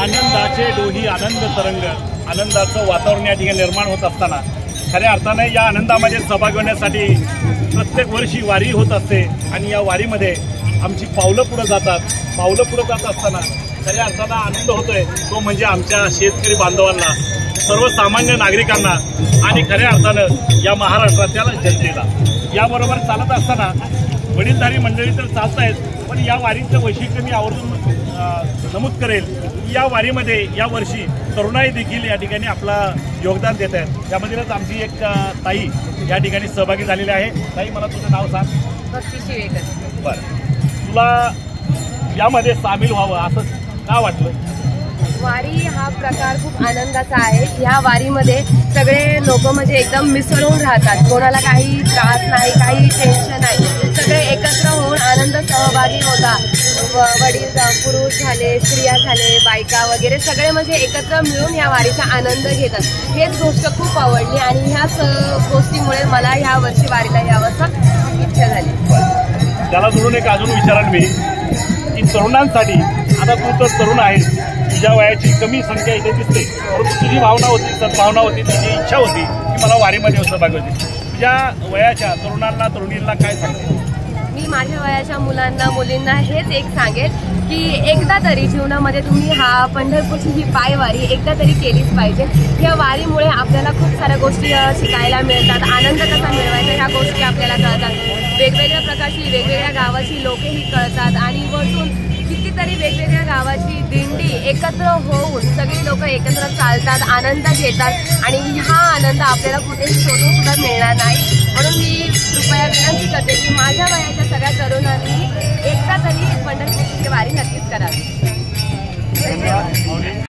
आनंदाचे डोही आनंद तरंग, आनंदाचं वातावरण या ठिकाणी निर्माण होत असताना खऱ्या अर्थाने या आनंदामध्ये सहभागी होण्यासाठी प्रत्येक वर्षी वारी होत असते आणि या वारीमध्ये आमची पावलं पुढे जात असताना खऱ्या अर्थानं आनंद होतोय तो म्हणजे आमच्या शेतकरी बांधवांना, सर्वसामान्य नागरिकांना आणि खऱ्या अर्थानं या महाराष्ट्राच्या जनतेला. याबरोबर चालत असताना वडीलधारी मंडळी तर चालत आहेत, पण या वारीचं वैशिष्ट्य मी आवर्जून नमूद करेल की या वारीमध्ये या वर्षी तरुणाई देखील या ठिकाणी आपला योगदान देत आहेत. त्यामधीलच आमची एक ताई या ठिकाणी सहभागी झालेली आहे. ताई, मला तुझं नाव सांग. बरं, तुला यामध्ये सामील व्हावं असं का वाटलं? वारी हा प्रकार खूप आनंदाचा आहे. ह्या वारीमध्ये सगळे लोक म्हणजे एकदम मिसळून राहतात, कोणाला काही त्रास नाही, काही टेन्शन नाही, सगळे एकत्र होऊन आनंद सहभागी होतात. वडील पुरुष झाले, स्त्रिया झाले, बायका वगैरे सगळे म्हणजे एकत्र मिळून ह्या वारीचा आनंद घेतात. हेच गोष्ट खूप आवडली आणि ह्याच गोष्टीमुळे मला ह्या वर्षी वारीला यावंसं इच्छा झाली. त्याला जोडून एक अजून विचारायला मी की तरुणांसाठी, आता तू तर तरुण आहेस, तुझ्या वयाची कमी संख्या इथे दिसते, परंतु तुझी भावना होती, सद्भावना होती, तुझी इच्छा होती की मला वारीमध्ये सहभागी होती. तुझ्या वयाच्या तरुणांना, तरुणींना काय सांगते? मी माझ्या वयाच्या मुलांना, मुलींना हेच एक सांगेल की एकदा तरी जीवनामध्ये तुम्ही हा पंढरपूरची ही पायवारी एकदा तरी केलीच पाहिजे. ह्या वारीमुळे आपल्याला खूप साऱ्या गोष्टी शिकायला मिळतात, आनंद कसा मिळवायचा ह्या गोष्टी आपल्याला कळतात. वेगवेगळ्या प्रकारची, वेगवेगळ्या गावाची लोकही कळतात आणि वरतून कितीतरी वेगवेगळ्या गावाची दिंडी एकत्र होऊन सगळी लोक एकत्र चालतात, आनंद घेतात आणि हा आनंद आपल्याला कुठेही शोधून सुद्धा मिळणार नाही. म्हणून मी कृपया विनंती करते की माझ्या वयाच्या सगळ्या तरुणांनी एकदा तरी पंढरपूरची वारी नक्कीच करावी.